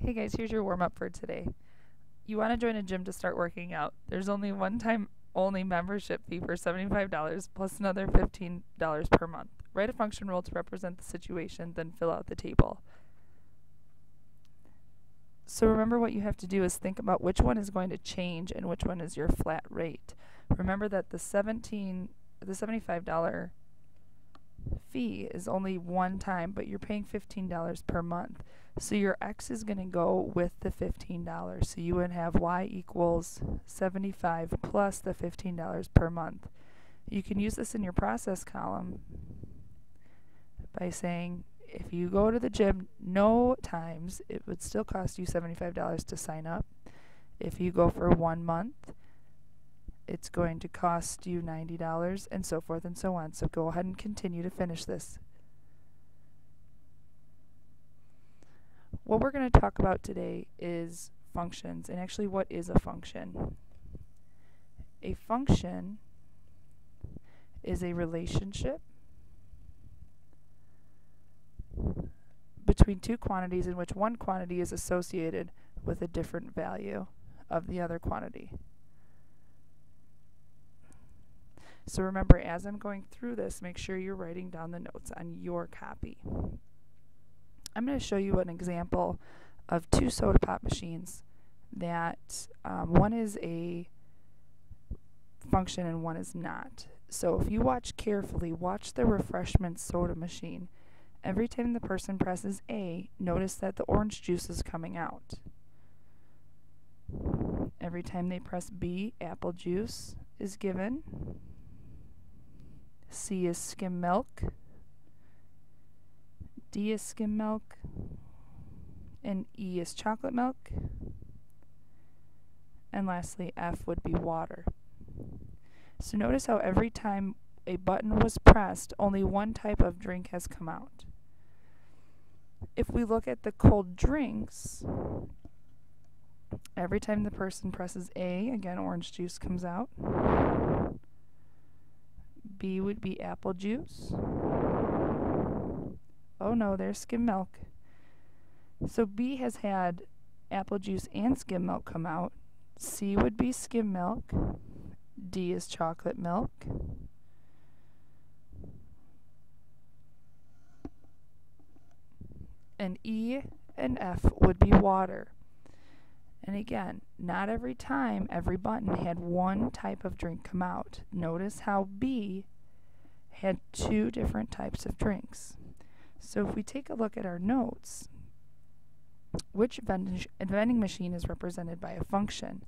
Hey guys, here's your warm up for today. You want to join a gym to start working out. There's only one time only membership fee for $75 plus another $15 per month. Write a function rule to represent the situation, then fill out the table. So remember, what you have to do is think about which one is going to change and which one is your flat rate. Remember that the $75 fee is only one time, but you're paying $15 per month. So your x is going to go with the $15. So you would have y equals 75 plus the $15 per month. You can use this in your process column by saying if you go to the gym no times, it would still cost you $75 to sign up. If you go for 1 month, it's going to cost you $90, and so forth and so on. So go ahead and continue to finish this. What we're going to talk about today is functions, and actually, what is a function? A function is a relationship between two quantities in which one quantity is associated with a different value of the other quantity. So remember, as I'm going through this, make sure you're writing down the notes on your copy. I'm going to show you an example of two soda pop machines that one is a function and one is not. So if you watch carefully, watch the refreshment soda machine. Every time the person presses A, notice that the orange juice is coming out. Every time they press B, apple juice is given. C is skim milk. D is skim milk. And E is chocolate milk. And lastly, F would be water. So notice how every time a button was pressed, only one type of drink has come out. If we look at the cold drinks, every time the person presses A, again, orange juice comes out. B would be apple juice. Oh no, there's skim milk. So B has had apple juice and skim milk come out. C would be skim milk. D is chocolate milk. And E and F would be water. And again, not every time every button had one type of drink come out. Notice how B had two different types of drinks. So if we take a look at our notes, which vending machine is represented by a function?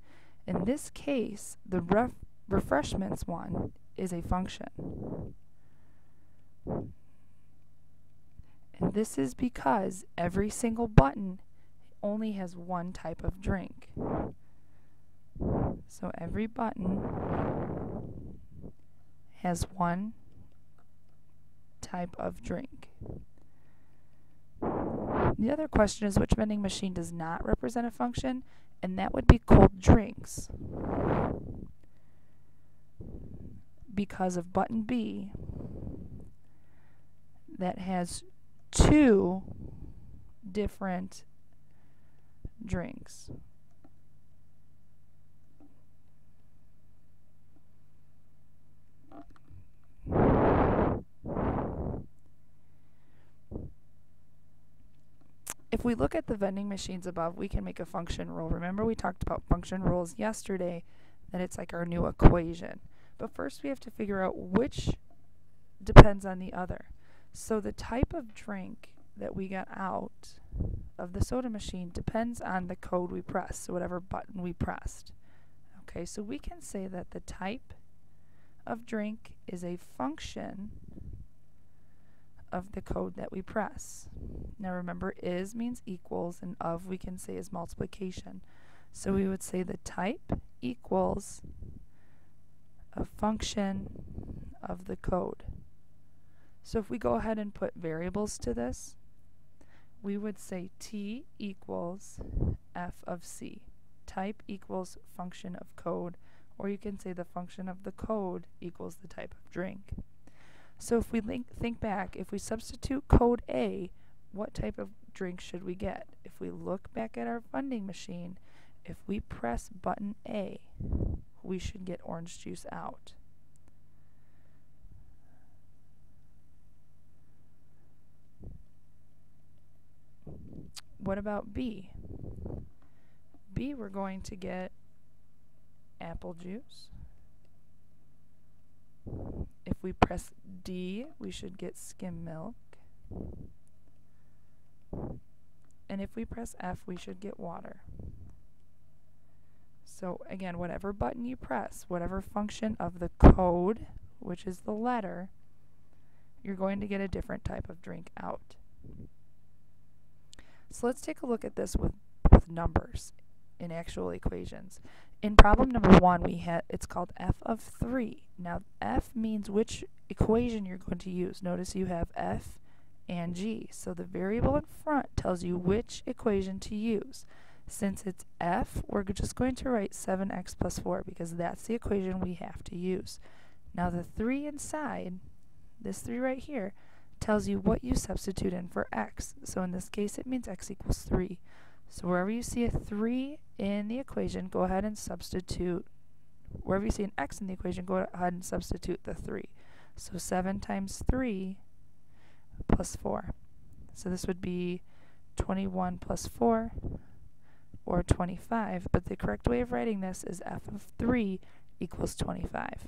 In this case, the refreshments one is a function. And this is because every single button only has one type of drink. So every button has one type of drink. The other question is, which vending machine does not represent a function? And that would be cold drinks. Because of button B, that has two different drinks. If we look at the vending machines above, we can make a function rule. Remember, we talked about function rules yesterday, that it's like our new equation. But first we have to figure out which depends on the other. So the type of drink that we got out of the soda machine depends on the code we pressed, so whatever button we pressed. Okay, so we can say that the type of drink is a function of the code that we press. Now remember, is means equals, and of we can say is multiplication. So we would say the type equals a function of the code. So if we go ahead and put variables to this, we would say T equals F of C. Type equals function of code, or you can say the function of the code equals the type of drink. So if we think back, if we substitute code A, what type of drink should we get? If we look back at our vending machine, if we press button A, we should get orange juice out. What about B? B, we're going to get apple juice. If we press D, we should get skim milk. And if we press F, we should get water. So again, whatever button you press, whatever function of the code, which is the letter, you're going to get a different type of drink out. So let's take a look at this with numbers in actual equations. In problem number 1, it's called f of 3. Now f means which equation you're going to use. Notice you have f and g. So the variable in front tells you which equation to use. Since it's f, we're just going to write 7x plus 4 because that's the equation we have to use. Now the 3 inside, this 3 right here, tells you what you substitute in for x. So in this case it means x equals 3. So wherever you see a 3 in the equation, go ahead and substitute. Wherever you see an x in the equation, go ahead and substitute the 3. So 7 times 3 plus 4. So this would be 21 plus 4, or 25, but the correct way of writing this is f of 3 equals 25.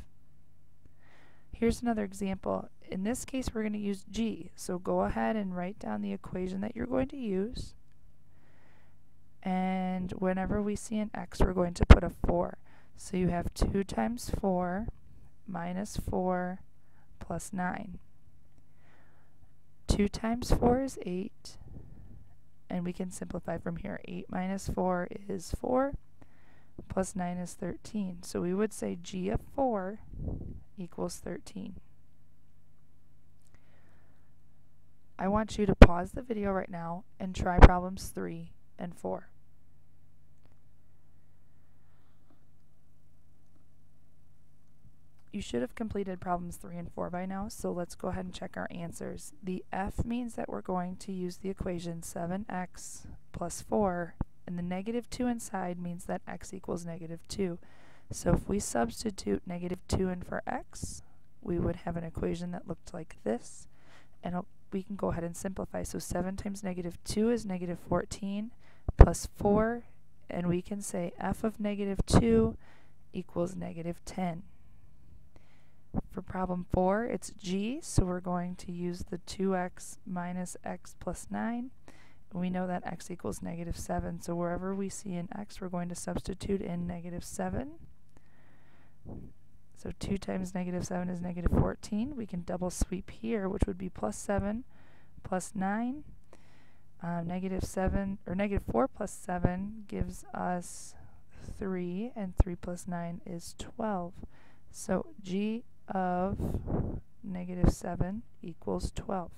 Here's another example. In this case, we're going to use g. So go ahead and write down the equation that you're going to use. And whenever we see an x, we're going to put a 4. So you have 2 times 4 minus 4 plus 9. 2 times 4 is 8. And we can simplify from here. 8 minus 4 is 4, plus 9 is 13. So we would say g of 4 equals 13. I want you to pause the video right now and try problems 3 and 4. You should have completed problems 3 and 4 by now, so let's go ahead and check our answers. The f means that we're going to use the equation 7x plus 4, and the negative 2 inside means that x equals negative 2. So if we substitute negative 2 in for x, we would have an equation that looked like this, and we can go ahead and simplify. So 7 times negative 2 is negative 14 plus 4, and we can say f of negative 2 equals negative 10. For problem 4, it's g, so we're going to use the 2x minus x plus 9. We know that x equals negative 7, so wherever we see an x, we're going to substitute in negative 7. So 2 times negative 7 is negative 14. We can double sweep here, which would be plus 7 plus 9. Negative 4 plus 7 gives us 3, and 3 plus 9 is 12. So g of negative 7 equals 12.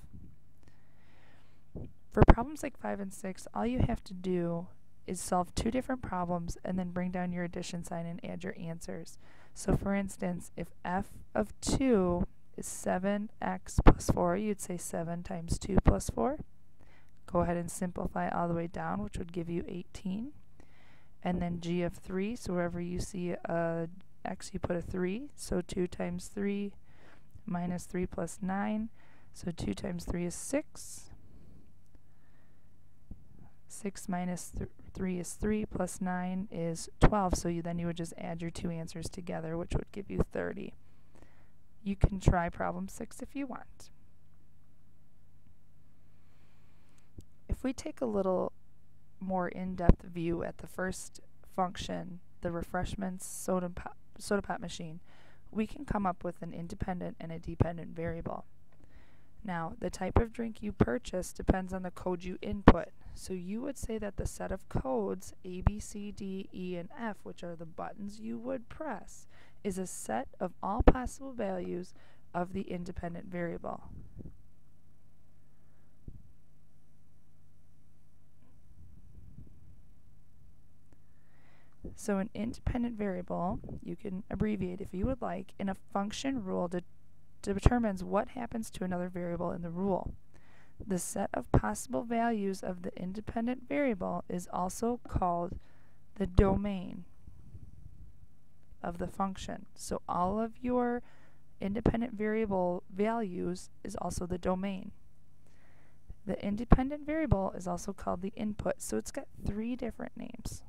For problems like 5 and 6, all you have to do is solve 2 different problems and then bring down your addition sign and add your answers. So for instance, if f of 2 is 7x plus 4, you'd say 7 times 2 plus 4. Go ahead and simplify all the way down, which would give you 18. And then g of 3, so wherever you see a x, you put a 3, so 2 times 3 minus 3 plus 9, so 2 times 3 is 6. 6 minus 3 is 3, plus 9 is 12, so then you would just add your 2 answers together, which would give you 30. You can try problem 6 if you want. If we take a little more in-depth view at the first function, the refreshments soda pot machine, we can come up with an independent and a dependent variable. Now, the type of drink you purchase depends on the code you input. So you would say that the set of codes A, B, C, D, E, and F, which are the buttons you would press, is a set of all possible values of the independent variable. So an independent variable, you can abbreviate if you would like, in a function rule determines what happens to another variable in the rule. The set of possible values of the independent variable is also called the domain of the function. So all of your independent variable values is also the domain. The independent variable is also called the input. So it's got three different names: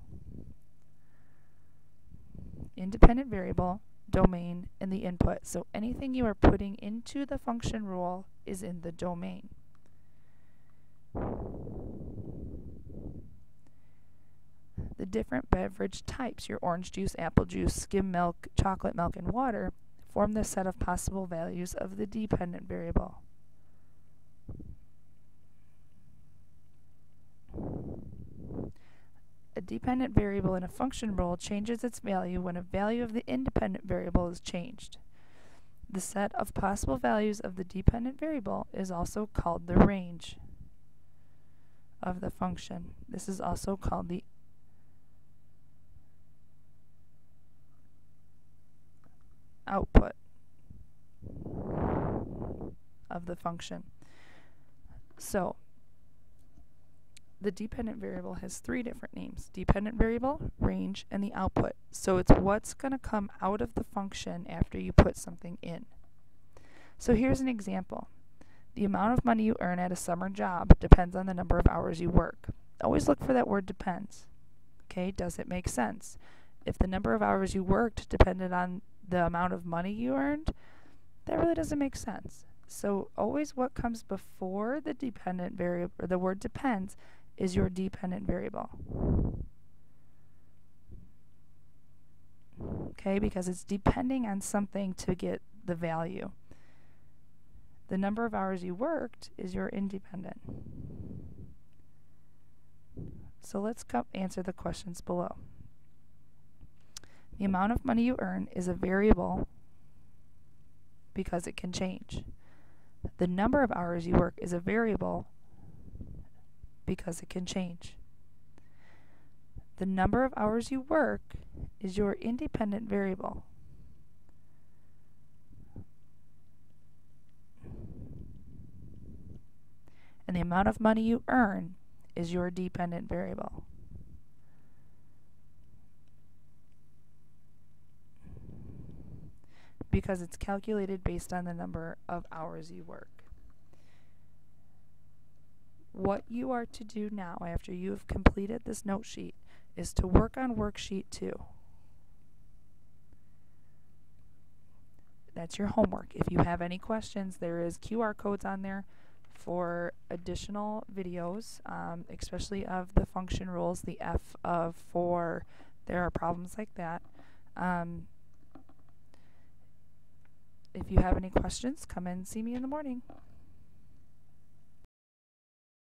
independent variable, domain, and the input. So anything you are putting into the function rule is in the domain. The different beverage types, your orange juice, apple juice, skim milk, chocolate milk, and water, form the set of possible values of the dependent variable. A dependent variable in a function rule changes its value when a value of the independent variable is changed. The set of possible values of the dependent variable is also called the range of the function. This is also called the output of the function. So the dependent variable has three different names: dependent variable, range, and the output. So it's what's going to come out of the function after you put something in. So here's an example. The amount of money you earn at a summer job depends on the number of hours you work. Always look for that word depends. Okay, does it make sense? If the number of hours you worked depended on the amount of money you earned, that really doesn't make sense. So always what comes before the dependent variable, or the word depends, is your dependent variable. Okay, because it's depending on something to get the value. The number of hours you worked is your independent. So let's answer the questions below. The amount of money you earn is a variable because it can change. The number of hours you work is a variable because it can change. The number of hours you work is your independent variable. And the amount of money you earn is your dependent variable. Because it's calculated based on the number of hours you work. What you are to do now after you have completed this note sheet is to work on worksheet 2. That's your homework. If you have any questions, there is QR codes on there for additional videos, especially of the function rules, the F of 4. There are problems like that. If you have any questions, come and see me in the morning.